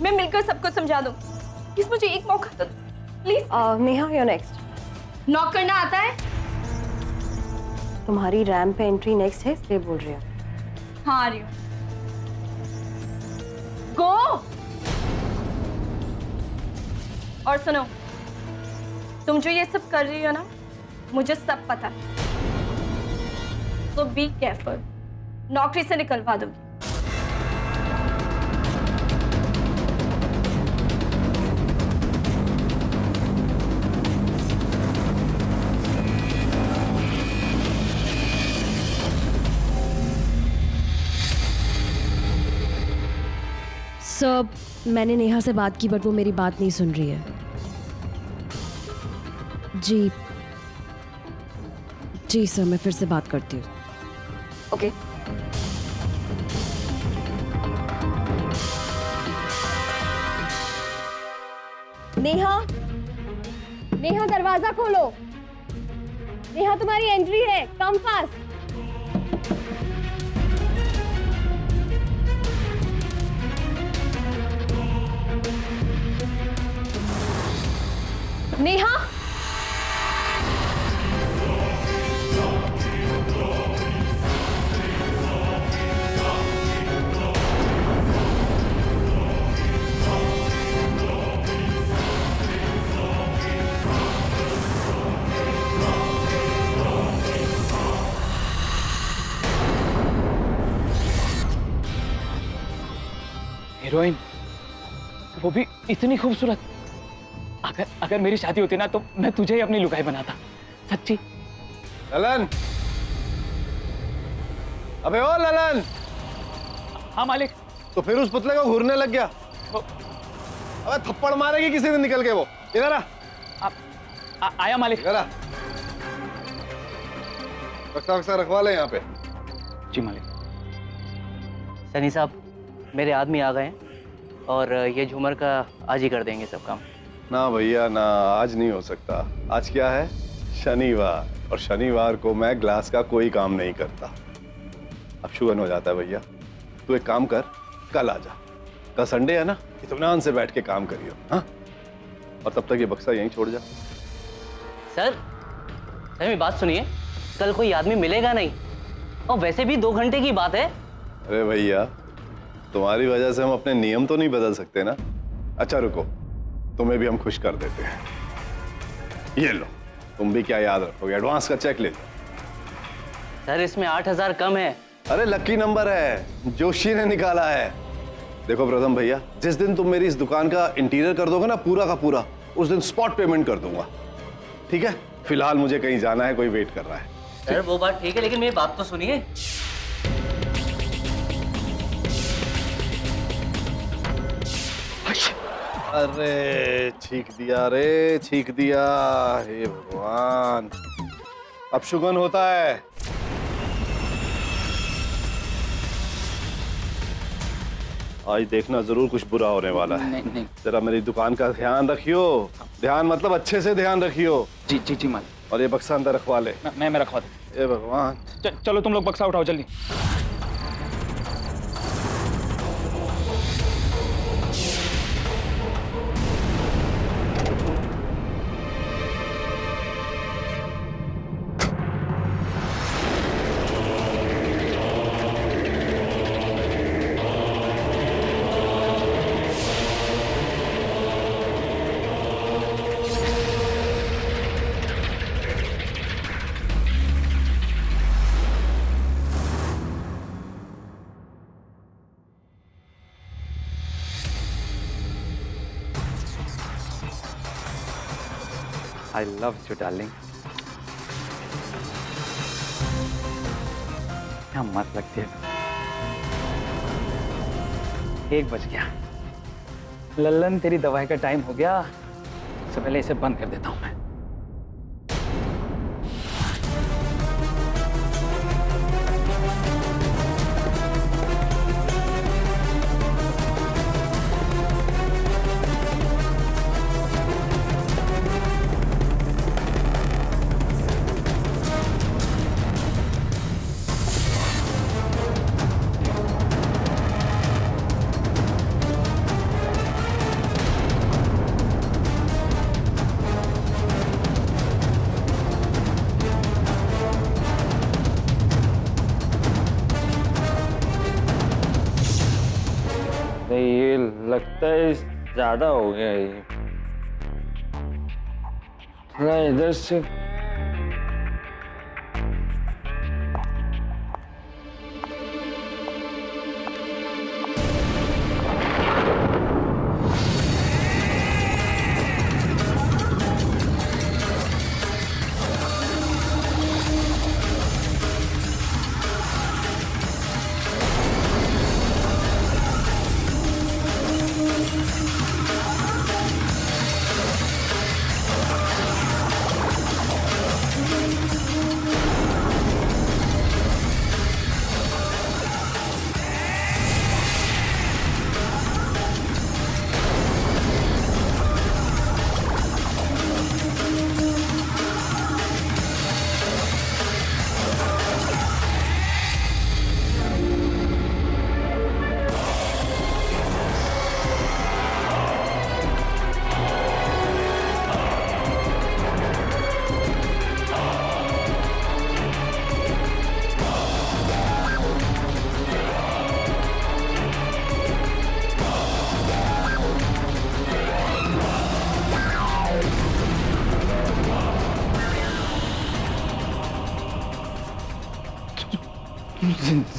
मैं मिलकर सबको समझा दूँ। प्लीज मुझे एक मौका तो please. Neha, you're next. Knock करना आता है? तुम्हारी रैंप पे एंट्री नेक्स्ट है, इसलिए बोल रही हूँ। हाँ आ रही हूँ। गो। और सुनो, तुम जो ये सब कर रही हो ना, मुझे सब पता है। तो बी केयरफुल, नौकरी से निकलवा दूंगी। सर, मैंने नेहा से बात की बट वो मेरी बात नहीं सुन रही है। जी सर, मैं फिर से बात करती हूँ। ओके। नेहा, नेहा दरवाजा खोलो। नेहा तुम्हारी एंट्री है, कम फास्ट। नेहा, हीरोइन, वो भी इतनी खूबसूरत। अगर मेरी शादी होती ना तो मैं तुझे ही अपनी लुगाई बनाता, सच्ची। ललन, अबे ओ ललन। हाँ मालिक। तो फिर उस पुतले को घूरने लग गया। अबे थप्पड़ मारेगी किसी दिन निकल के वो। इधर आ। आया मालिक। इधर आ। बक्सा रखवा ले यहाँ पे। जी मालिक। सनी साहब, मेरे आदमी आ गए हैं और ये झूमर का आज ही कर देंगे सब काम। ना भैया ना, आज नहीं हो सकता। आज क्या है? शनिवार, और शनिवार को मैं ग्लास का कोई काम नहीं करता। अब शुगन हो जाता है भैया। तू एक काम कर, कल आ जा। कल संडे है ना, इत्मीनान से बैठ के काम करियो। हाँ, और तब तक ये बक्सा यहीं छोड़ जा। सर मेरी बात सुनिए, कल कोई आदमी मिलेगा नहीं, और वैसे भी 2 घंटे की बात है। अरे भैया, तुम्हारी वजह से हम अपने नियम तो नहीं बदल सकते ना। अच्छा रुको, तुम्हें भी हम खुश कर देते हैं। ये लो, तुम भी क्या याद रखोगे, एडवांस का चेक ले लो। सर इसमें 8,000 कम है। अरे लकी नंबर है, जोशी ने निकाला है। देखो प्रथम भैया, जिस दिन तुम मेरी इस दुकान का इंटीरियर कर दोगे ना पूरा का पूरा, उस दिन स्पॉट पेमेंट कर दूंगा। ठीक है? फिलहाल मुझे कहीं जाना है, कोई वेट कर रहा है। सर वो बात ठीक है, लेकिन मेरी बात तो सुनिए। अरे छींक दिया रे, छींक दिया। हे भगवान, अब शुगन होता है। आज देखना जरूर कुछ बुरा होने वाला है। नहीं। जरा मेरी दुकान का ध्यान रखियो। ध्यान मतलब अच्छे से ध्यान रखियो। जी मालिक। और ये बक्सा अंदर रखवा ले। मैं रखवा दूँ। हे भगवान। चलो तुम लोग बक्सा उठाओ जल्दी। I love you, darling. क्या मस्त लगती है। 1 बज गया। लल्लन, तेरी दवाई का टाइम हो गया। सबसे पहले इसे बंद कर देता हूँ मैं। लगता है ज्यादा हो गया ये। थोड़ा इधर से।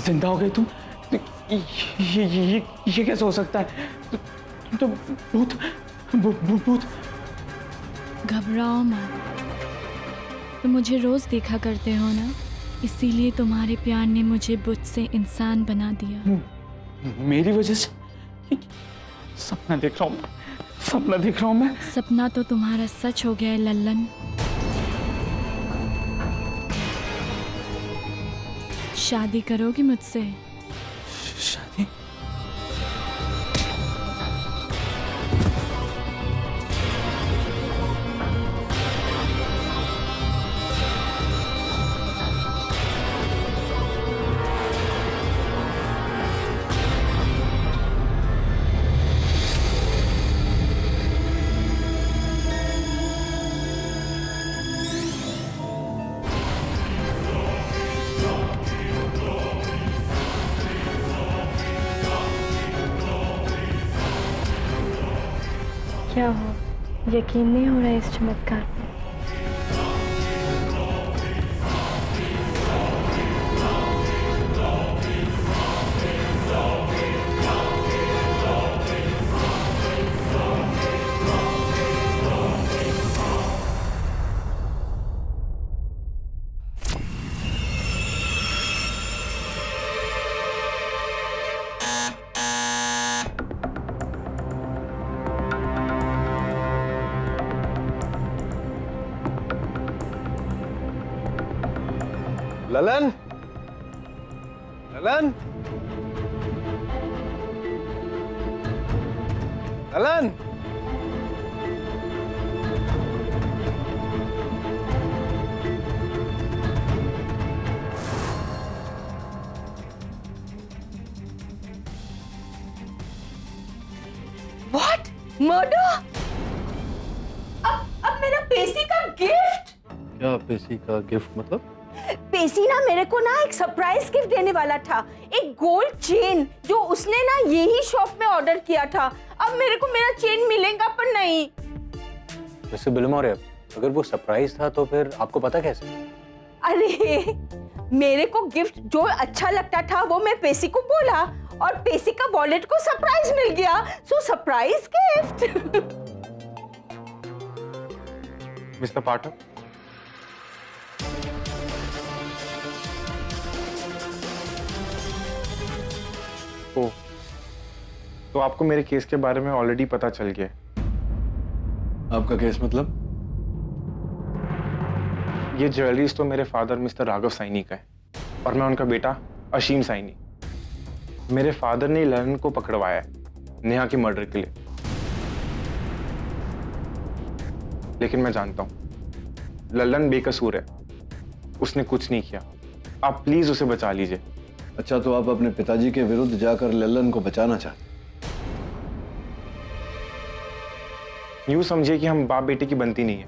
जिंदा हो गए तुम? ये कैसे हो सकता है? तो भूत भूत। घबराओ मत, तुम मुझे रोज देखा करते हो ना, इसीलिए तुम्हारे प्यार ने मुझे बुत से इंसान बना दिया। मेरी वजह से? सपना देख रहा हूँ, सपना देख रहा हूँ मैं। सपना तो तुम्हारा सच हो गया है लल्लन। शादी करोगी मुझसे? शादी? क्या हो, यकीन नहीं हो रहा है इस चमत्कार पे? ललन, ललन, ललन। What? Murder? अब मेरा पेशी का गिफ्ट? क्या पेशी का गिफ्ट मतलब? पेशी ना मेरे को ना एक सरप्राइज गिफ्ट देने वाला था, एक गोल्ड चेन जो उसने ना यही शॉप में ऑर्डर किया था। अब मेरे को मेरा चेन मिलेगा पर नहीं। मिस्टर बिलमोरे, अगर वो सरप्राइज था तो फिर आपको पता कैसे? अरे मेरे को गिफ्ट जो अच्छा लगता था वो मैं पेशी को बोला और पेशी का वॉलेट को सरप्राइज मिल गया, सो सरप्राइज गिफ्ट। मिस्टर पाठक, तो आपको मेरे केस के बारे में ऑलरेडी पता चल गया। आपका केस मतलब? ये ज्वेलरीज तो मेरे फादर मिस्टर राघव साइनी का है और मैं उनका बेटा अशीम साइनी। मेरे फादर ने ललन को पकड़वाया है नेहा के मर्डर के लिए, लेकिन मैं जानता हूं ललन बेकसूर है, उसने कुछ नहीं किया। आप प्लीज उसे बचा लीजिए। अच्छा, तो आप अपने पिताजी के विरुद्ध जाकर ललन को बचाना चाहते? यूं समझिए कि हम बाप बेटे की बनती नहीं है,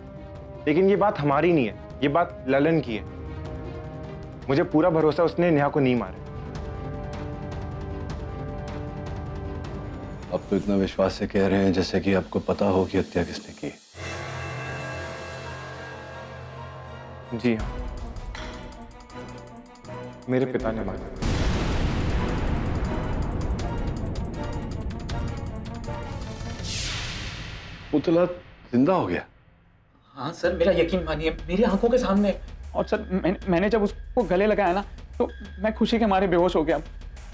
लेकिन ये बात हमारी नहीं है, ये बात ललन की है। मुझे पूरा भरोसा उसने नेहा को नहीं मारा। आप तो इतना विश्वास से कह रहे हैं जैसे कि आपको पता हो कि हत्या किसने की। जी हाँ, मेरे पिता ने मारा। पुतला जिंदा हो गया? हाँ सर, मेरा यकीन मानिए, मेरी आंखों के सामने। और सर मैंने जब उसको गले लगाया ना तो मैं खुशी के मारे बेहोश हो गया,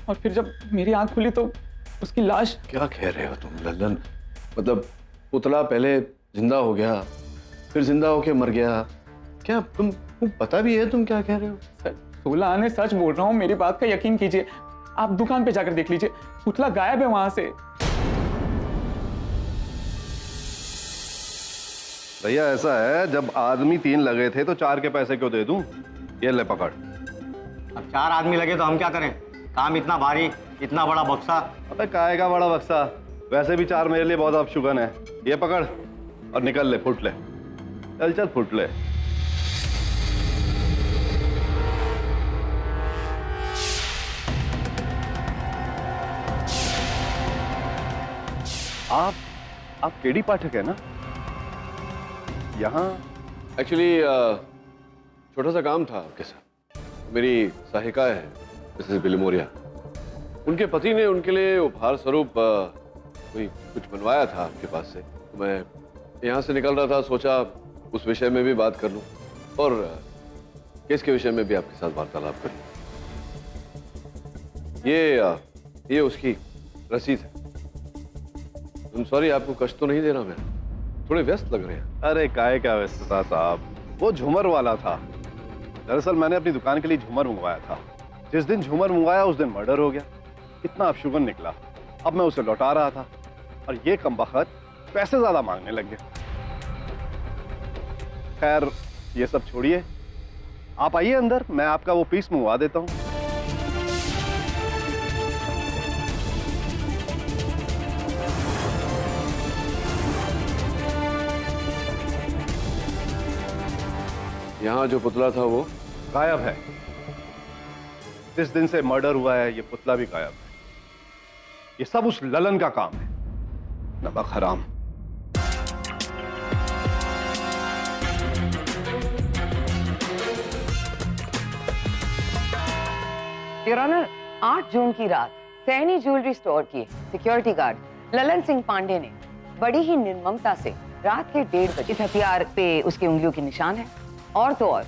और फिर जब मेरी आंख खुली तो उसकी लाश। क्या कह रहे हो तुम लल्लन? मतलब पुतला पहले जिंदा हो गया, फिर जिंदा होके मर गया? क्या तुमको पता भी है तुम क्या कह रहे हो? सर 16 आने सच बोल रहा हूँ, मेरी बात का यकीन कीजिए। आप दुकान पे जाकर देख लीजिए, पुतला गायब है वहां से। भैया ऐसा है, जब आदमी 3 लगे थे तो 4 के पैसे क्यों दे दूं? ये ले पकड़। अब 4 आदमी लगे तो हम क्या करें? काम इतना भारी, इतना बड़ा बक्सा। अबे काहे का बड़ा बक्सा, वैसे भी 4 मेरे लिए बहुत अपशुगन है। ये पकड़ और निकल ले, फुट ले, चल चल फुट ले। आप केडी पाठक है ना? यहाँ एक्चुअली छोटा सा काम था आपके साथ। मेरी सहायिका है मिसेस बिलिमोरिया, उनके पति ने उनके लिए उपहार स्वरूप कोई कुछ बनवाया था आपके पास से। तो मैं यहाँ से निकल रहा था, सोचा उस विषय में भी बात कर लूँ और केस के विषय में भी आपके साथ वार्तालाप कर लूँ। ये उसकी रसीद है। सॉरी, आपको कष्ट तो नहीं दे रहा मैं? थोड़े व्यस्त लग रहे हैं। अरे काहे क्या व्यस्तता साहब, वो झूमर वाला था। दरअसल मैंने अपनी दुकान के लिए झूमर मंगवाया था। जिस दिन झूमर मंगवाया उस दिन मर्डर हो गया। इतना अपशुगन निकला। अब मैं उसे लौटा रहा था और ये कमबख्त पैसे ज्यादा मांगने लग गया। खैर ये सब छोड़िए, आप आइए अंदर, मैं आपका वो पीस मंगवा देता हूँ। यहाँ जो पुतला था वो गायब है। जिस दिन से मर्डर हुआ है ये पुतला भी गायब है। ये सब उस ललन का काम है, नमक हराम। योर ऑनर, 8 जून की रात सैनी ज्वेलरी स्टोर के सिक्योरिटी गार्ड ललन सिंह पांडे ने बड़ी ही निर्ममता से रात के 1:30 बजे इस हथियार पे उसकी उंगलियों के निशान है। और तो और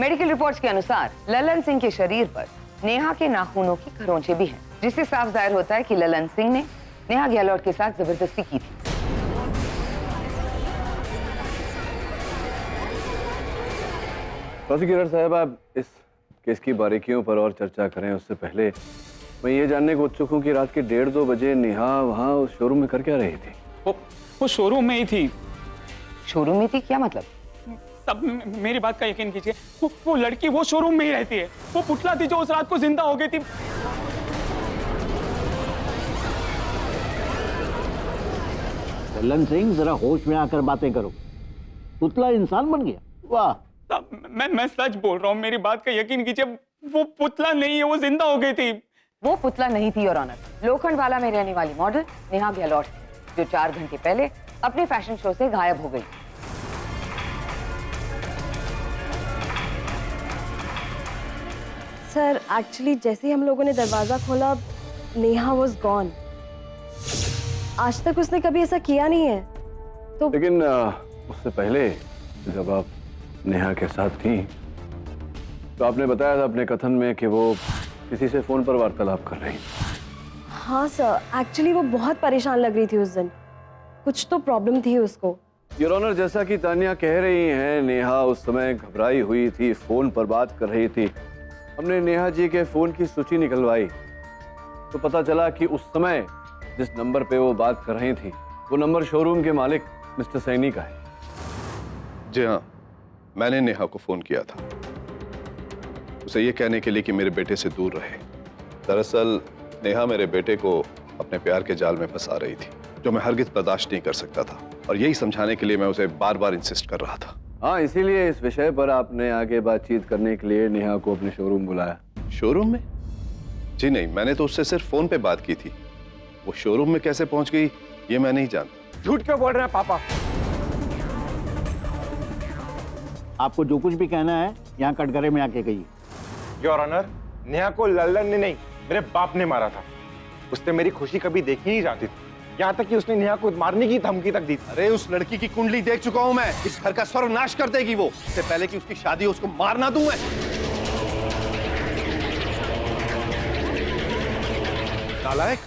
मेडिकल रिपोर्ट्स के अनुसार ललन सिंह के शरीर पर नेहा के नाखूनों की खरोंचें भी हैं, जिससे साफ जाहिर होता है कि ललन सिंह ने नेहा गहलोत के साथ जबरदस्ती की थी। प्रोसिक्यूटर साहब, आप इस केस की बारीकियों पर और चर्चा करें उससे पहले मैं ये जानने को उत्सुक हूँ कि रात के 1:30-2 बजे नेहा वहाँ उस शोरूम में कर क्या रही थी? वो शोरूम में ही थी। शोरूम में थी? क्या मतलब? सब मेरी बात का यकीन कीजिए, वो लड़की वो शोरूम में ही रहती है। वो पुतला थी जो उस रात को जिंदा हो गई थी। ललन सिंह, जरा होश में आकर बातें करो। पुतला इंसान बन गया? वाह। मैं सच बोल रहा हूँ, मेरी बात का यकीन कीजिए, वो पुतला नहीं है, वो जिंदा हो गई थी। वो पुतला नहीं थी योर ऑनर। लोखंडवाला में रहने वाली मॉडल नेहा गहलोत, जो 4 घंटे पहले अपने फैशन शो से गायब हो गई। सर एक्चुअली जैसे ही हम लोगों ने दरवाजा खोला नेहा वाज गॉन। आज तक उसने कभी ऐसा किया नहीं है। तो लेकिन उससे पहले जब आप नेहा के साथ थी तो आपने बताया था अपने कथन में कि वो किसी से फोन पर वार्तालाप कर रही थी। हाँ सर, एक्चुअली वो बहुत परेशान लग रही थी उस दिन। कुछ तो प्रॉब्लम थी उसको। योर ऑनर, जैसा कि तानिया कह रही हैं, नेहा उस समय घबराई हुई थी, फोन पर बात कर रही थी। हमने नेहा जी के फोन की सूची निकलवाई तो पता चला कि उस समय जिस नंबर पे वो बात कर रही थी वो नंबर शोरूम के मालिक मिस्टर सैनी का है। जी हाँ, मैंने नेहा को फोन किया था उसे ये कहने के लिए कि मेरे बेटे से दूर रहे। दरअसल नेहा मेरे बेटे को अपने प्यार के जाल में फंसा रही थी, जो मैं हरगिज बर्दाश्त नहीं कर सकता था, और यही समझाने के लिए मैं उसे बार बार इंसिस्ट कर रहा था। हाँ, इसीलिए इस विषय पर आपने आगे बातचीत करने के लिए नेहा को अपने शोरूम बुलाया। शोरूम में? जी नहीं, मैंने तो उससे सिर्फ फोन पे बात की थी। वो शोरूम में कैसे पहुंच गई ये मैं नहीं जानता। झूठ क्यों बोल रहे हैं पापा? आपको जो कुछ भी कहना है यहाँ कटघरे में आके कहिए। योर ऑनर, नेहा को लल्लन ने नहीं, मेरे बाप ने मारा था। उसने मेरी खुशी कभी देखी नहीं जाती थी, यहाँ तक कि उसने नेहा को मारने की धमकी तक दी थी। अरे उस लड़की की कुंडली देख चुका हूं मैं। इस घर का सर्वनाश कर देगी वो। इससे पहले कि उसकी शादी हो, उसको मारना दूं मैं। नालायक,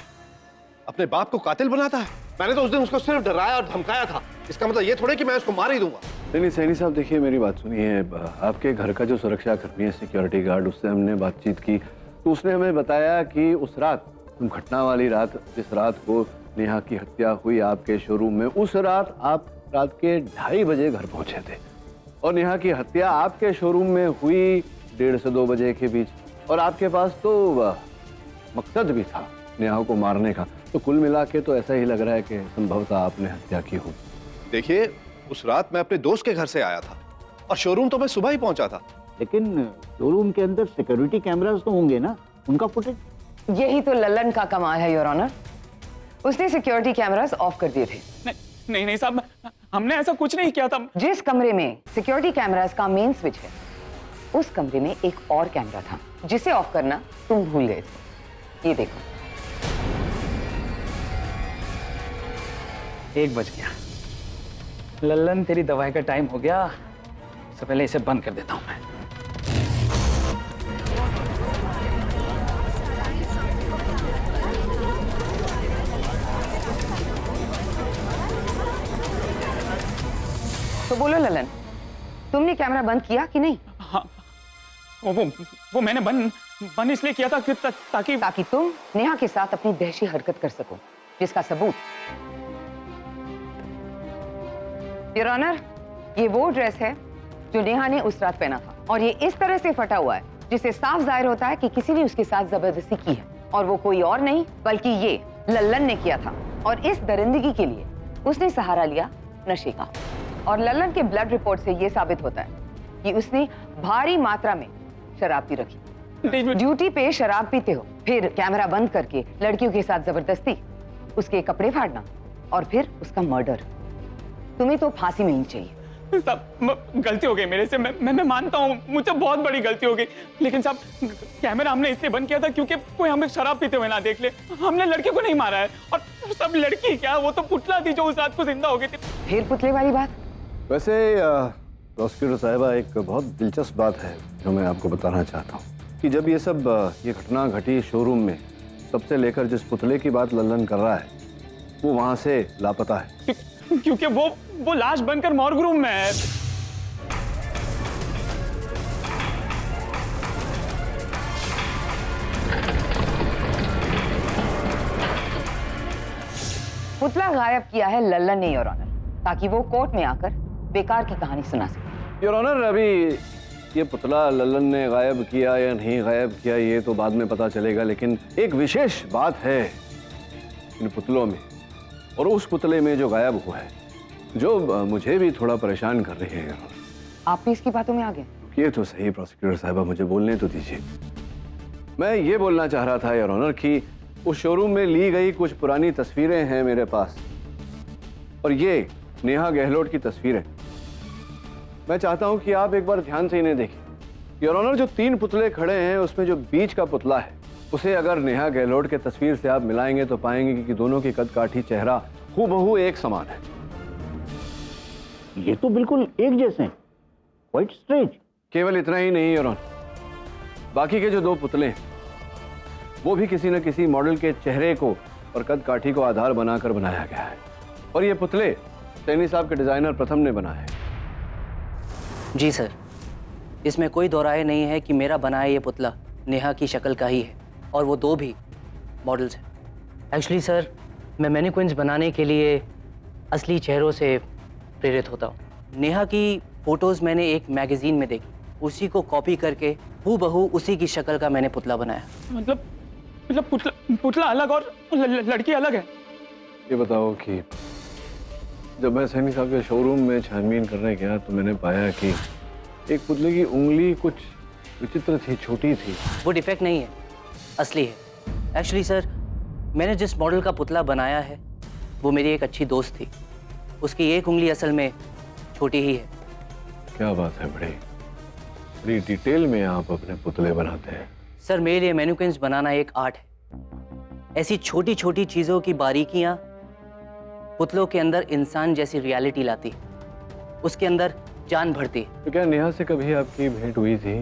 अपने बाप को कातिल बनाता है। मैंने तो उस दिन उसको सिर्फ डराया और धमकाया था। इसका मतलब ये थोड़े कि मैं उसको मार ही दूंगा। नहीं सैनी साहब, देखिए मेरी बात सुनिए। आपके घर का जो सुरक्षा कर्मी है, सिक्योरिटी गार्ड, उससे हमने बातचीत की तो उसने हमें बताया कि उस रात, घटना वाली रात, जिस रात को नेहा की हत्या हुई आपके शोरूम में, उस रात आप रात के 2:30 बजे घर पहुंचे थे और नेहा की हत्या आपके शोरूम में हुई 1:30 से 2 बजे के बीच। और आपके पास तो मकसद भी था नेहा को मारने का। तो कुल मिला के तो ऐसा ही लग रहा है कि संभवतः आपने हत्या की हो। देखिए, उस रात मैं अपने दोस्त के घर से आया था और शोरूम तो मैं सुबह ही पहुंचा था। लेकिन शोरूम के अंदर सिक्योरिटी कैमरास तो होंगे ना, उनका फुटेज। यही तो लल्लन का कमाल है योर ऑनर। उसने सिक्योरिटी कैमरास ऑफ कर दिए थे। नहीं साहब, हमने ऐसा कुछ नहीं किया था। जिस कमरे में सिक्योरिटी कैमरास का मेन स्विच है, उस कमरे में एक और कैमरा था जिसे ऑफ करना तुम भूल गए थे। ये देखो। 1 बज गया। लल्लन, तेरी दवाई का टाइम हो गया। सबसे पहले इसे बंद कर देता हूं मैं। तो बोलो लल्लन, तुमने कैमरा बंद किया कि नहीं? हाँ, वो मैंने बंद इसलिए किया था कि ताकि तुम नेहा के साथ अपनी दहशी हरकत कर सको, जिसका सबूत योर ऑनर, ये वो ड्रेस है जो नेहा ने उस रात पहना था और ये इस तरह से फटा हुआ है जिससे साफ जाहिर होता है कि किसी ने उसके साथ जबरदस्ती की है और वो कोई और नहीं बल्कि ये लल्लन ने किया था। और इस दरिंदगी के लिए उसने सहारा लिया नशे का। और लल्लन के ब्लड रिपोर्ट से ये साबित होता है कि उसने भारी मात्रा में शराब पी रखी। ड्यूटी पे शराब पीते हो, फिर कैमरा बंद करके लड़कियों के साथ जबरदस्ती, उसके कपड़े फाड़ना और फिर उसका मर्डर। तुम्हें तो फांसी मिलनी चाहिए। साहब, गलती हो गई मेरे से। मैं मानता हूँ, मुझसे बहुत बड़ी गलती हो गई। लेकिन साहब, कैमरा हमने इसलिए बंद किया था क्योंकि कोई हमें शराब पीते हुए ना देख ले। हमने लड़के को नहीं मारा है। और सब लड़की क्या, वो तो पुतला थी जो उस रात को जिंदा हो गई थी। फिर पुतले वाली बात। वैसे प्रोसिक्यूटर साहिबा, एक बहुत दिलचस्प बात है जो मैं आपको बताना चाहता हूँ कि जब ये घटना घटी शोरूम में, तब से लेकर जिस पुतले की बात लल्लन कर रहा है वो वहां से लापता है। क्योंकि वो लाश बनकर मॉर्ग रूम में है। पुतला गायब किया है लल्लन ने योर ऑनर, ताकि वो कोर्ट में आकर बेकार की कहानी सुना सके। योर ऑनर, अभी ये पुतला लल्लन ने गायब किया या नहीं गायब किया ये तो बाद में पता चलेगा, लेकिन एक विशेष बात है इन पुतलों में और उस पुतले में जो गायब हुआ है, जो मुझे भी थोड़ा परेशान कर रही है। आप भी इसकी बातों में आ गए? ये तो सही प्रोसिक्यूटर साहिबा, मुझे बोलने तो दीजिए। मैं ये बोलना चाह रहा था योर ऑनर कि उस शोरूम में ली गई कुछ पुरानी तस्वीरें हैं मेरे पास और ये नेहा गहलोत की तस्वीरें। मैं चाहता हूं कि आप एक बार ध्यान से इन्हें देखें। योर ऑनर, जो 3 पुतले खड़े हैं उसमें जो बीच का पुतला है उसे अगर नेहा गहलोत के तस्वीर से आप मिलाएंगे तो पाएंगे कि दोनों की कद काठी, चेहरा हूबहू एक समान है। ये तो बिल्कुल एक जैसे हैं, क्वाइट स्ट्रेंज। केवल इतना ही नहीं योर ऑनर, बाकी के जो 2 पुतले हैं वो भी किसी न किसी मॉडल के चेहरे को और कद काठी को आधार बनाकर बनाया गया है और ये पुतले सैनी साहब के डिजाइनर प्रथम ने बनाए। जी सर, इसमें कोई दो राय नहीं है कि मेरा बनाया ये पुतला नेहा की शक्ल का ही है और वो 2 भी मॉडल्स हैं। एक्चुअली सर, मैं मैनिक्विन्स बनाने के लिए असली चेहरों से प्रेरित होता हूँ। नेहा की फोटोज़ मैंने एक मैगजीन में देखी, उसी को कॉपी करके हूबहू उसी की शक्ल का मैंने पुतला बनाया। मतलब पुतला अलग और लड़की अलग है। ये बताओ कि जब मैं सैनी साहब के शोरूम में छानबीन करने गया तो मैंने पाया कि एक पुतले की उंगली कुछ विचित्र थी, छोटी थी। वो डिफेक्ट नहीं है, असली है। एक्चुअली सर, मैंने जिस मॉडल का पुतला बनाया है वो मेरी एक अच्छी दोस्त थी। उसकी एक उंगली असल में छोटी ही है। क्या बात है, बड़ी डिटेल में आप अपने पुतले बनाते हैं। सर, मेरे लिए मैनिक्विन्स बनाना एक आर्ट है। ऐसी छोटी छोटी चीजों की बारीकियां पुतलों के अंदर इंसान जैसी रियलिटी लाती है, उसके अंदर जान भरती है। तो क्या नेहा से कभी आपकी भेंट हुई थी?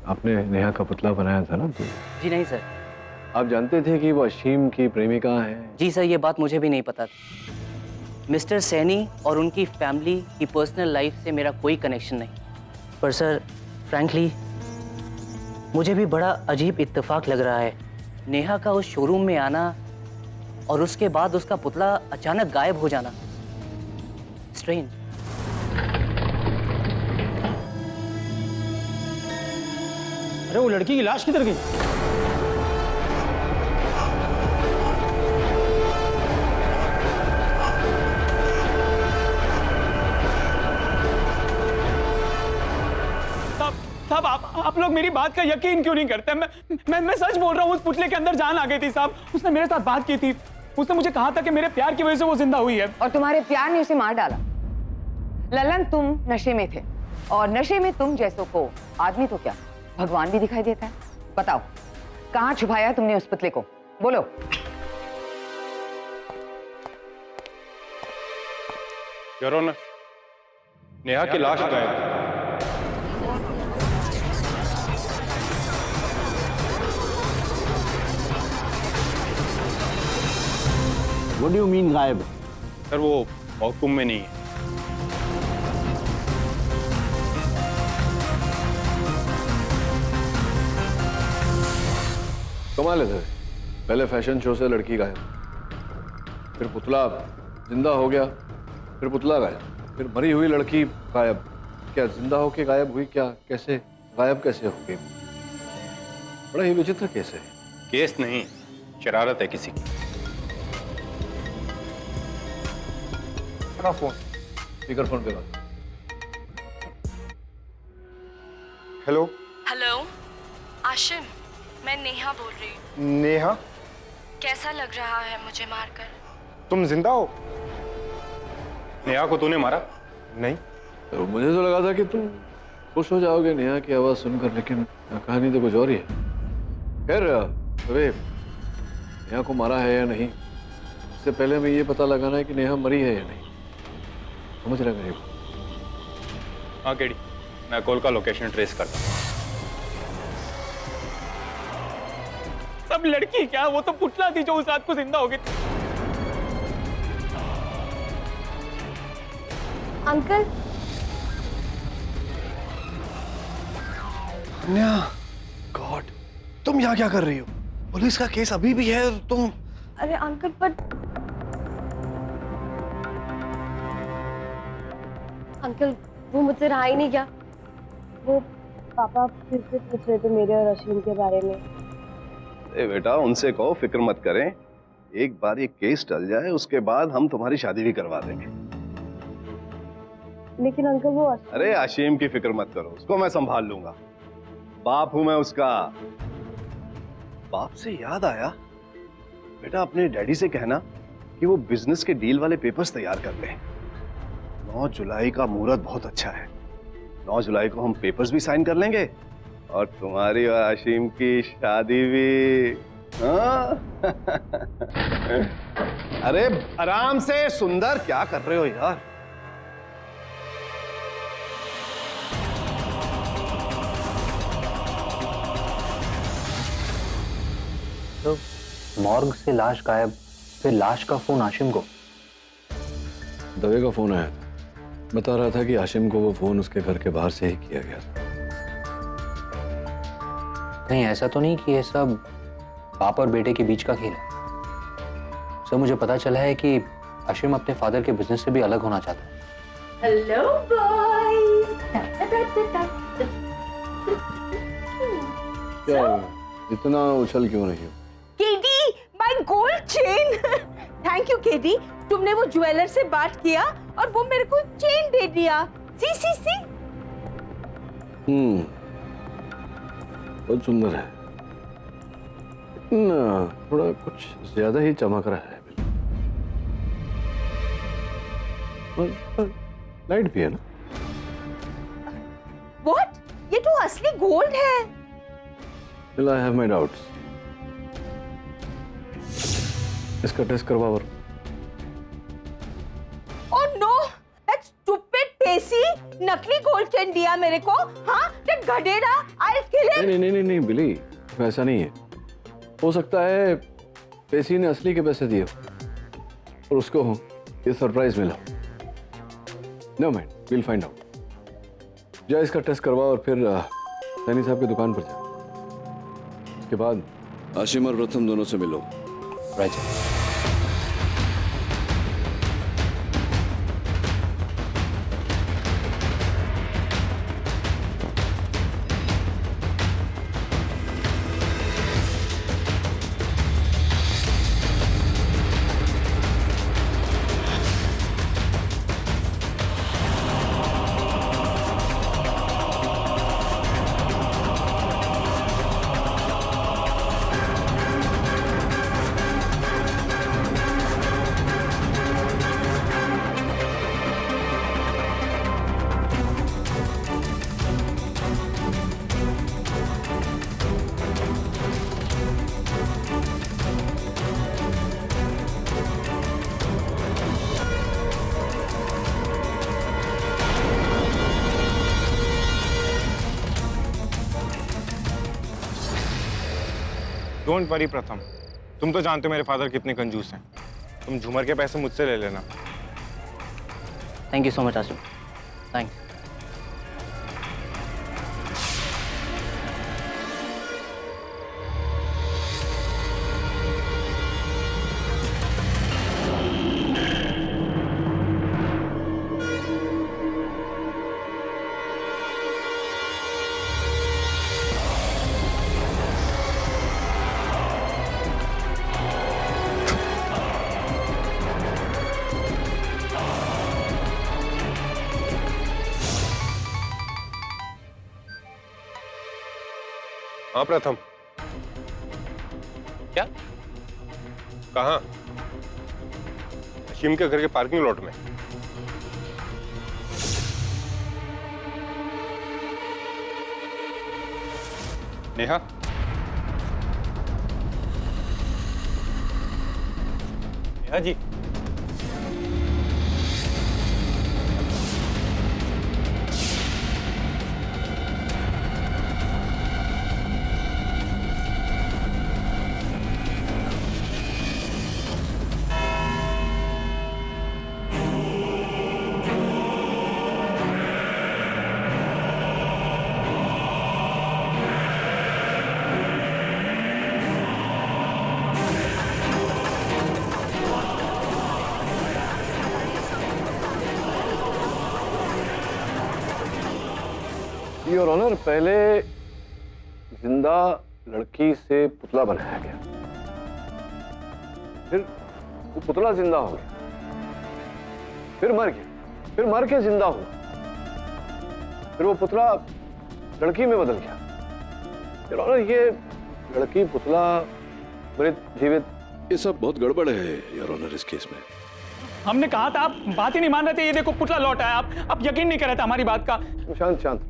आपने नेहा का पुतला बनाया था ना? जी नहीं सर। आप जानते थे कि वो अशीम की प्रेमिका है? जी सर, ये बात मुझे भी नहीं पता थी। मिस्टर सैनी और उनकी फैमिली की पर्सनल लाइफ से मेरा कोई कनेक्शन नहीं। पर सर, फ्रैंकली मुझे भी बड़ा अजीब इत्तेफाक लग रहा है, नेहा का उस शोरूम में आना और उसके बाद उसका पुतला अचानक गायब हो जाना। स्ट्रेंज। अरे वो लड़की की लाश किधर गई? साहब, आप लोग मेरी बात का यकीन क्यों नहीं करते? मैं सच बोल रहा हूँ। उस पुतले के अंदर जान आ गई थी साहब। उसने मेरे साथ बात की थी। उसने मुझे कहा था कि मेरे प्यार की वजह से वो जिंदा हुई है। और तुम्हारे प्यार ने उसे मार डाला। ललन, तुम नशे में थे और नशे में तुम जैसों को आदमी तो क्या भगवान भी दिखाई देता है। बताओ, कहाँ छुपाया तुमने उस पुतले को? बोलो। योर ऑनर, नेहा की लाश गायब है। What do you mean गायब? सर, वो महकुम में नहीं है। कमाल है सर, पहले फैशन शो से लड़की गायब, फिर पुतला जिंदा हो गया, फिर पुतला गायब, फिर मरी हुई लड़की गायब। क्या जिंदा होके गायब हुई? क्या, कैसे गायब कैसे हो गई? बड़ा ही विचित्र केस है। केस नहीं, शरारत है किसी की। फोन स्पीकर फोन पे बात। हेलो। हेलो आशिम, मैं नेहा बोल रही हूँ। नेहा, कैसा लग रहा है मुझे मारकर? तुम जिंदा हो? नेहा को तूने मारा? नहीं। तो मुझे तो लगा था कि तुम खुश हो जाओगे नेहा की आवाज सुनकर, लेकिन कहानी तो कुछ और ही है। खैर, अरे नेहा को मारा है या नहीं, इससे पहले हमें ये पता लगाना है कि नेहा मरी है या नहीं। समझ रहे मेरी बात? हाँ केडी, मैं कॉल का लोकेशन ट्रेस करता हूँ। सब लड़की क्या, वो तो पुतला थी जो उस रात को जिंदा हो गई। अंकल, गॉड, तुम यहाँ क्या कर रही हो? पुलिस का केस अभी भी है, तुम। अरे अंकल, पर अंकल वो मुझसे रहा ही नहीं गया। वो पापा फिर से पूछ रहे थे मेरे और अश्विन के बारे में। ए बेटा, उनसे कहो फिक्र मत करें, एक बार ये केस टल जाए उसके बाद हम तुम्हारी शादी भी करवा देंगे। लेकिन अंकल वो अरे आशीम की फिक्र मत करो, उसको मैं संभाल लूंगा। बाप हूं मैं उसका। बाप से याद आया, बेटा अपने डैडी से कहना कि वो बिजनेस के डील वाले पेपर्स तैयार कर लें। 9 जुलाई का मुहूर्त बहुत अच्छा है। 9 जुलाई को हम पेपर्स भी साइन कर लेंगे और तुम्हारी और आशीम की शादी भी। हाँ? अरे आराम से सुंदर, क्या कर रहे हो यार? तो मॉर्ग से लाश गायब, फिर लाश का फोन आशिम को। दवे का फोन आया था, बता रहा था कि आशिम को वो फोन उसके घर के बाहर से ही किया गया था। कहीं ऐसा तो नहीं कि ये सब बाप और बेटे के बीच का खेल है? सर, मुझे पता चला है कि आशिम अपने फादर के बिजनेस से भी अलग होना चाहता है। Hello boys. क्या इतना उछल क्यों रही हो? KD, my gold chain. Thank you KD, तुमने वो ज्वेलर से बात किया और वो मेरे को चेन दे दिया। सी बहुत सुंदर है। ना थोड़ा कुछ ज्यादा ही चमक रहा है। लाइट भी है ना। व्हाट? ये तो असली गोल्ड है। Still I have my doubts. इसका टेस्ट करवा वर। Oh no! That stupid पेसी नकली गोल्ड चेन दिया मेरे को। हाँ, that गधेड़ा, I'll kill him. नहीं बिली, ऐसा नहीं है। हो सकता है पेसी ने असली के पैसे दिए और उसको ये सरप्राइज मिला। No mind, will find out. जा इसका टेस्ट करवा और फिर सैनी साहब की दुकान पर जा। उसके बाद आशिम और प्रथम दोनों से मिलो। राइट। डोंट वरी प्रथम, तुम तो जानते हो मेरे फादर कितने कंजूस हैं। तुम झूमर के पैसे मुझसे ले लेना। Thank you so much Asim. Thanks. हाँ प्रथम। क्या? कहाँ? अशीम के घर के पार्किंग लॉट में। नेहा, नेहा जी, योर ऑनर, पहले जिंदा लड़की से पुतला बनाया गया, फिर वो पुतला जिंदा हो गया, फिर मर गया, फिर मर के जिंदा हुआ, फिर वो पुतला लड़की में बदल गया। योर ऑनर, ये लड़की पुतला मृत जीवित, ये सब बहुत गड़बड़ है योर ऑनर इस केस में। हमने कहा था, आप बात ही नहीं मान रहे थे। ये देखो पुतला लौट आया। आप यकीन नहीं कर रहे थे हमारी बात का। शांत।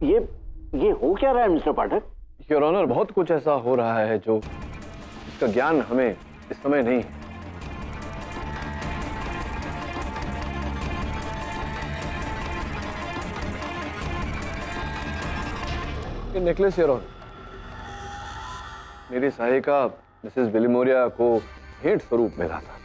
ये हो क्या रहा है मिस्टर पाठक? योर ऑनर, बहुत कुछ ऐसा हो रहा है जो इसका ज्ञान हमें इस समय नहीं है। ये नेकलेस योर ऑनर मेरी सहायिका मिसेस बिलिमोरिया को भेंट स्वरूप मिला था,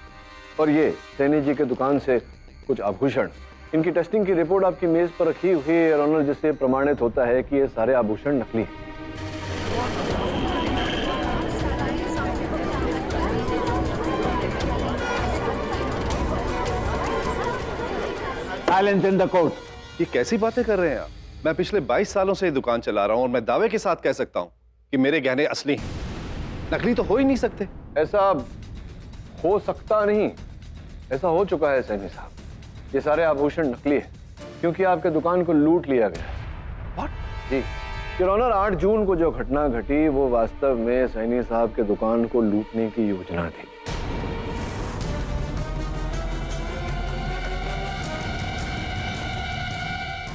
और ये सैनी जी के दुकान से कुछ आभूषण, इनकी टेस्टिंग की रिपोर्ट आपकी मेज पर रखी हुई है योर ऑनर, जिससे प्रमाणित होता है कि ये सारे आभूषण नकली हैं। Silence in the court. ये कैसी बातें कर रहे हैं आप? मैं पिछले 22 सालों से ये दुकान चला रहा हूं और मैं दावे के साथ कह सकता हूं कि मेरे गहने असली हैं। नकली तो हो ही नहीं सकते। ऐसा हो सकता नहीं, ऐसा हो चुका है सैनी साहब। ये सारे आभूषण नकली है क्योंकि आपके दुकान को लूट लिया गया है। What? जी, योर ऑनर, 8 जून को जो घटना घटी वो वास्तव में सैनी साहब के दुकान को लूटने की योजना थी।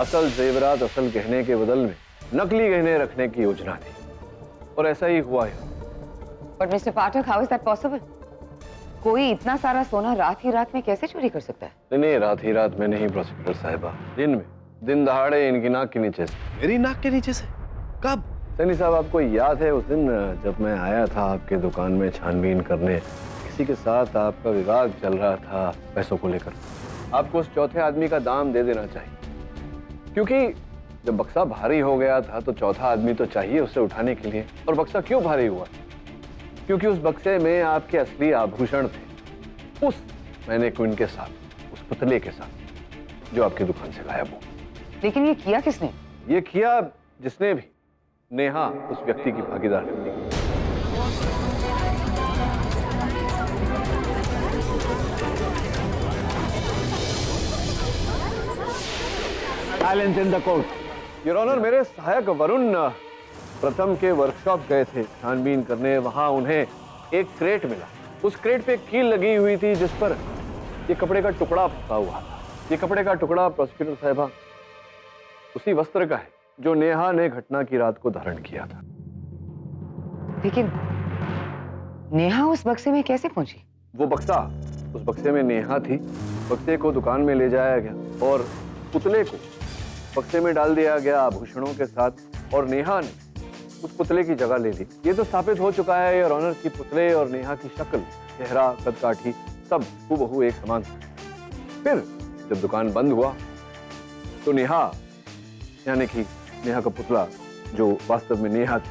असल जेवरात, असल गहने के बदल में नकली गहने रखने की योजना थी और ऐसा ही हुआ है। But mister Pathak, how is that possible? कोई इतना सारा सोना रात ही रात में कैसे चोरी कर सकता है? नहीं, रात ही रात में नहीं प्रोसिक्यूटर साहिबा, दिन में, दिन दहाड़े इनकी नाक के नीचे से। मेरी नाक के नीचे से? कब? सैनी साहब, आपको याद है उस दिन जब मैं आया था आपके दुकान में छानबीन करने, किसी के साथ आपका विवाद चल रहा था पैसों को लेकर। आपको उस चौथे आदमी का दाम दे देना चाहिए, क्योंकि जब बक्सा भारी हो गया था तो चौथा आदमी तो चाहिए उसे उठाने के लिए। और बक्सा क्यों भारी हुआ? क्योंकि उस बक्से में आपके असली आभूषण थे, उस मैनेक्विन के साथ, उस पुतले के साथ जो आपकी दुकान से गायब हो। लेकिन ये किया किसने? ये किया जिसने भी, नेहा उस व्यक्ति की भागीदार थी। Silence in the court. Your honour, मेरे सहायक वरुण प्रथम के वर्कशॉप गए थे छानबीन करने। वहां उन्हें एक क्रेट मिला। उस क्रेट पे कील लगी हुई थी जिस पर ये कपड़े का टुकड़ा फंसा हुआ। ये कपड़े का टुकड़ा प्रोसिक्यूटर साहिबा उसी वस्त्र का है जो नेहा ने घटना की रात को धारण किया था। लेकिन नेहा उस बक्से में कैसे पहुंची? वो बक्सा, उस बक्से में नेहा थी। बक्से को दुकान में ले जाया गया और पुतले को बक्से में डाल दिया गया आभूषणों के साथ, और नेहा ने उस पुतले की जगह ले ली। ये तो स्थापित हो चुका है योर ऑनर कि पुतले और नेहा की शक्ल, चेहरा, कदकाठी सब हूबहू एक समान था। फिर जब दुकान बंद हुआ तो नेहा, यानी कि नेहा का पुतला जो वास्तव में नेहा थी,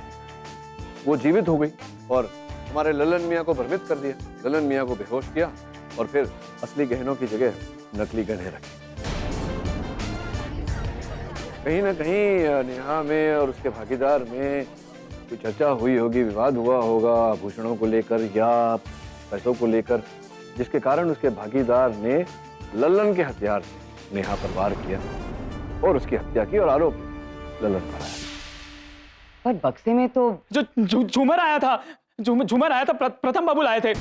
वो जीवित हो गई और हमारे ललन मियाँ को भ्रमित कर दिया। ललन मियाँ को बेहोश किया और फिर असली गहनों की जगह नकली गहने रखे। कहीं ना कहीं नेहा में और उसके भागीदार में कोई चर्चा हुई होगी, विवाद हुआ होगा आभूषणों को लेकर या पैसों को लेकर, जिसके कारण उसके भागीदार ने ललन के हथियार से नेहा पर वार किया और उसकी हत्या की और आरोप ललन पर आया। पर बक्से में तो जो झूमर आया था, झूमर आया था, प्रथम बाबू लाए थे।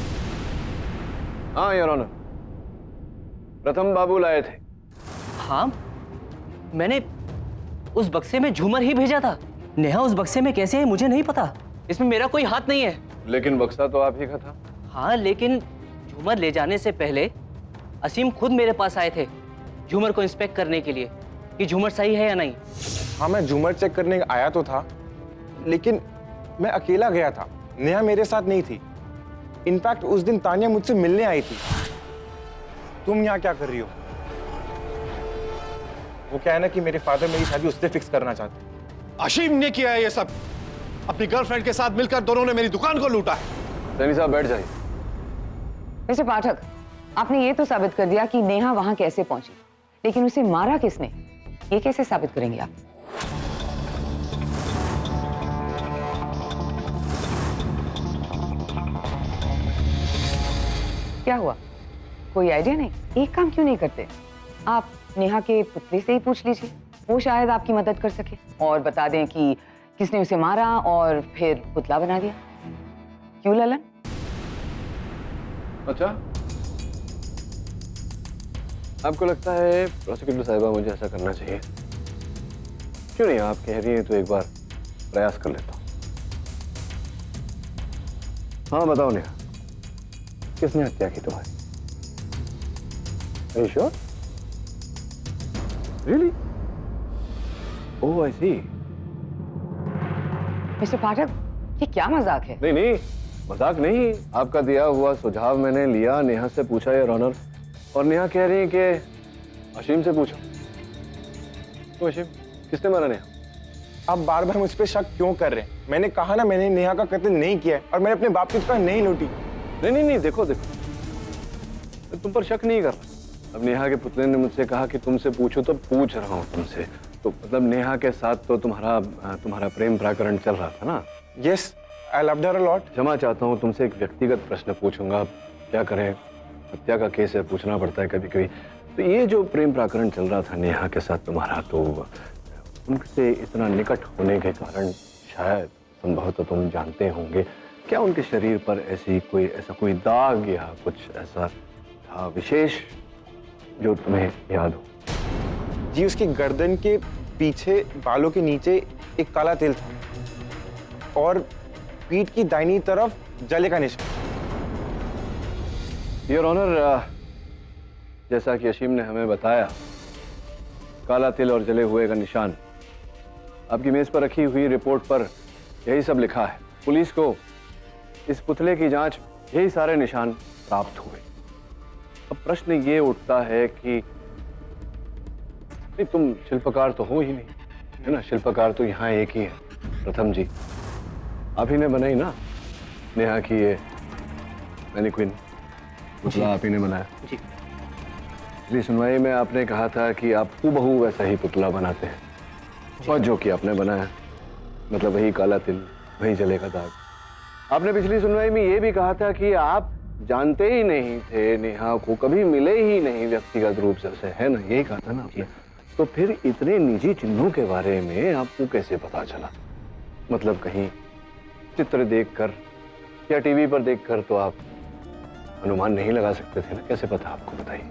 हाँ योर ऑनर, प्रथम बाबू लाए थे। हाँ, मैंने उस बक्से में झूमर ही भेजा था। नेहा उस बक्से में कैसे है मुझे नहीं पता, इसमें मेरा कोई हाथ नहीं है। लेकिन बक्सा तो आप ही का था। हाँ, लेकिन झूमर ले जाने से पहले असीम खुद मेरे पास आए थे झूमर को इंस्पेक्ट करने के लिए कि झूमर सही है या नहीं। हाँ, मैं झूमर चेक करने आया तो था, लेकिन मैं अकेला गया था, नेहा मेरे साथ नहीं थी। इनफैक्ट उस दिन तानिया मुझसे मिलने आई थी। तुम यहाँ क्या कर रही हो? वो क्या है ना कि मेरे फादर मेरी शादी उससे फिक्स करना चाहते हैं। अशीम ने किया है ये सब। अपनी गर्लफ्रेंड के साथ मिलकर दोनों ने मेरी दुकान को लूटा है। सैनी साहब बैठ जाइए। मिस्टर पाठक, आपने ये तो साबित कर दिया कि नेहा वहां कैसे पहुंची, लेकिन उसे मारा किसने, ये कैसे साबित करेंगे आप? क्या हुआ, कोई आइडिया नहीं? एक काम क्यों नहीं करते, आप नेहा के पुतले से ही पूछ लीजिए, वो शायद आपकी मदद कर सके और बता दें कि किसने उसे मारा और फिर पुतला बना दिया। क्यों ललन? अच्छा, आपको लगता है प्रोसिक्यूटर साहिबा मुझे ऐसा करना चाहिए? क्यों नहीं, आप कह रही हैं तो एक बार प्रयास कर लेता हूं। हाँ बताओ नेहा, किसने हत्या की तुम्हारी? Are you sure? Really? Oh, I see. Mister Pathak, ये क्या मजाक है? नहीं नहीं, मजाक नहीं। आपका दिया हुआ सुझाव मैंने लिया, नेहा से पूछा योर ऑनर, और नेहा कह रही है कि अशीम से पूछो। तो अशीम, किसने मारा नेहा? आप बार बार मुझ पे शक क्यों कर रहे हैं? मैंने कहा ना, मैंने नेहा का कत्ल नहीं किया है और मैंने अपने बाप की दुकान नहीं लूटी। नहीं, देखो, मैं तुम पर शक नहीं कर रहा। अब नेहा के पुतले ने मुझसे कहा कि तुमसे पूछो तो पूछ रहा हूँ तुमसे। तो मतलब नेहा के साथ तो तुम्हारा प्रेम प्रकरण चल रहा था ना? Yes, I loved her a lot. क्षमा चाहता हूँ, तुमसे एक व्यक्तिगत प्रश्न पूछूंगा। क्या करें, हत्या का केस है, पूछना पड़ता है कभी कभी। तो ये जो प्रेम प्रकरण चल रहा था नेहा के साथ तुम्हारा, तो उनसे इतना निकट होने के कारण शायद संभवतः तुम जानते होंगे, क्या उनके शरीर पर ऐसा कोई दाग या कुछ ऐसा था विशेष जो तुम्हें याद हो? जी, उसकी गर्दन के पीछे बालों के नीचे एक काला तिल था और पीठ की दाहिनी तरफ जले का निशान। योर ऑनर, जैसा कि अशीम ने हमें बताया, काला तिल और जले हुए का निशान, आपकी मेज पर रखी हुई रिपोर्ट पर यही सब लिखा है। पुलिस को इस पुतले की जांच यही सारे निशान प्राप्त हुए। अब प्रश्न ये उठता है कि नहीं, तुम शिल्पकार तो हो ही नहीं, है ना? शिल्पकार तो यहाँ एक ही है, प्रथम जी। आप ही ने बनाई ना नेहा की ये मैनीक्विन, पुतला आप ही ने बनाया जी। पिछली सुनवाई में आपने कहा था कि आप हूबहू वैसा ही पुतला बनाते हैं और जो कि आपने बनाया, मतलब वही काला तिल, वही जले का दाग। आपने पिछली सुनवाई में ये भी कहा था कि आप जानते ही नहीं थे नेहा को, कभी मिले ही नहीं व्यक्तिगत रूप से, है ना? यही कहा था ना आपने। तो फिर इतने निजी चिन्हों के बारे में आपको कैसे पता चला? मतलब कहीं चित्र देखकर या टीवी पर देखकर तो आप अनुमान नहीं लगा सकते थे ना? कैसे पता आपको? बताइए।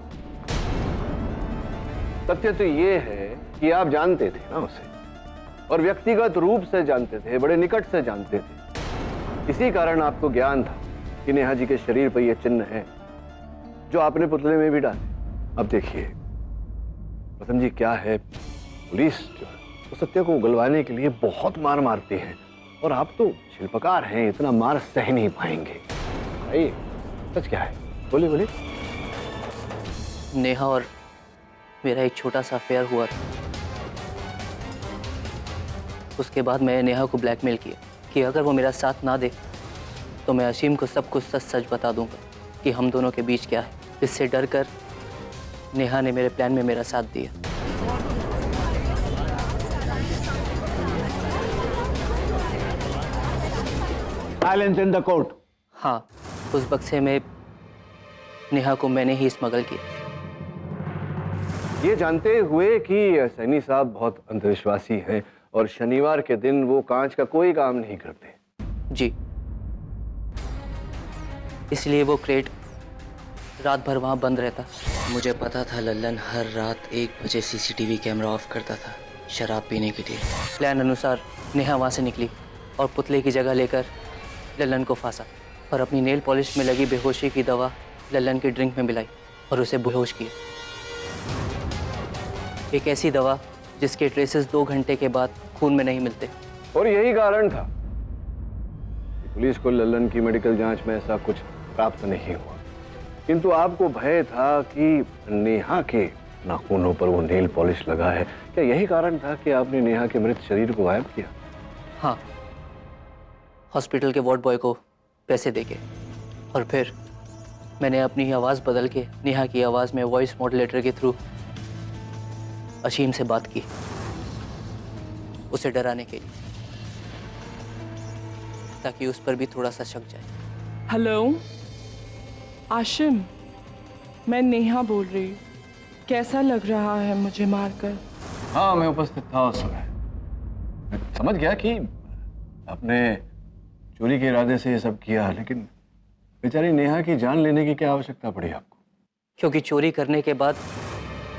तथ्य तो ये है कि आप जानते थे ना उसे, और व्यक्तिगत रूप से जानते थे, बड़े निकट से जानते थे। इसी कारण आपको ज्ञान था कि नेहा जी के शरीर पर ये चिन्ह है जो आपने पुतले में भी डाले। अब देखिए प्रथम जी, क्या है, पुलिस जो है वो सत्य को उगलवाने के लिए बहुत मार मारती है, और आप तो शिल्पकार हैं, इतना मार सह नहीं पाएंगे। भाई सच क्या है? बोलिए बोलिए। नेहा और मेरा एक छोटा सा अफेयर हुआ था। उसके बाद मैंने नेहा को ब्लैकमेल किया कि अगर वो मेरा साथ ना दे तो मैं असीम को सब कुछ सच सच बता दूंगा कि हम दोनों के बीच क्या है। इससे डर कर नेहा ने मेरे प्लान में मेरा साथ दिया। Silence in the court. हाँ, उस बक्से में नेहा को मैंने ही स्मगल किया। ये जानते हुए कि सैनी साहब बहुत अंधविश्वासी हैं और शनिवार के दिन वो कांच का कोई काम नहीं करते। जी, इसलिए वो क्रेट रात भर वहां बंद रहता। मुझे पता था लल्लन हर रात 1 बजे सीसीटीवी कैमरा ऑफ करता था शराब पीने के लिए। प्लान अनुसार नेहा वहां से निकली और पुतले की जगह लेकर लल्लन को फांसा, और अपनी नेल पॉलिश में लगी बेहोशी की दवा लल्लन की ड्रिंक में मिलाई और उसे बेहोश किया। एक ऐसी दवा जिसके ट्रेसेस 2 घंटे के बाद खून में नहीं मिलते। और यही कारण था कि पुलिस को लल्लन की मेडिकल जांच में ऐसा कुछ प्राप्त नहीं हुआ, किंतु आपको भय था कि नेहा के नाखूनों पर वो नेल पॉलिश लगा है। क्या यही कारण था कि आपने नेहा के मृत शरीर को गायब किया? हाँ, हॉस्पिटल के वार्ड बॉय को पैसे देके, और फिर मैंने अपनी आवाज़ बदल के नेहा की आवाज़ में वॉइस मॉड्यूलेटर के थ्रू अशीम से बात की, उसे डराने के लिए, ताकि उस पर भी थोड़ा सा शक जाए। हेलो आशिम, मैं नेहा बोल रही हूँ। कैसा लग रहा है मुझे मारकर? हाँ, मैं उपस्थित था उस समय। मैं समझ गया कि आपने चोरी के इरादे से ये सब किया, लेकिन बेचारी नेहा की जान लेने की क्या आवश्यकता पड़ी आपको? क्योंकि चोरी करने के बाद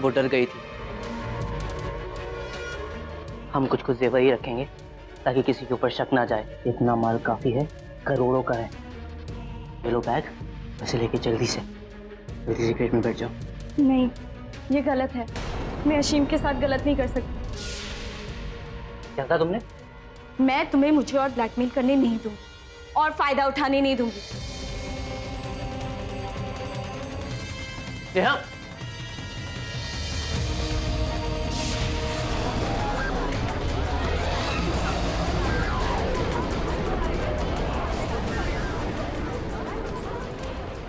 वो डर गई थी। हम कुछ कुछ जेवर ही रखेंगे ताकि किसी के ऊपर शक ना जाए। इतना माल काफी है, करोड़ों का है। ये लो बैग, वैसे लेके जल्दी से क्रेट में बैठ जाओ। नहीं, ये गलत है। मैं अशीम के साथ गलत नहीं कर सकती। क्या कहा तुमने? मैं तुम्हें मुझे और ब्लैकमेल करने नहीं दूंगी और फायदा उठाने नहीं दूंगी। नेहा,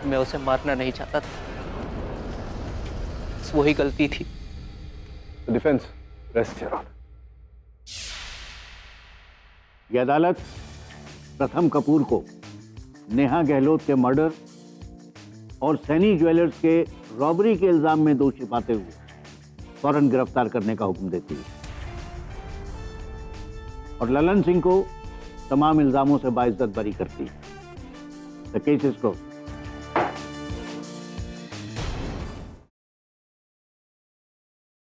मैं उसे मारना नहीं चाहता था, बस वही गलती थी। Defence rest your honour. ये अदालत प्रथम कपूर को नेहा गहलोत के मर्डर और सैनी ज्वेलर्स के रॉबरी के इल्जाम में दोषी पाते हुए फौरन गिरफ्तार करने का हुक्म देती है। और ललन सिंह को तमाम इल्जामों से बाइज्जत बरी करती है। The case is closed.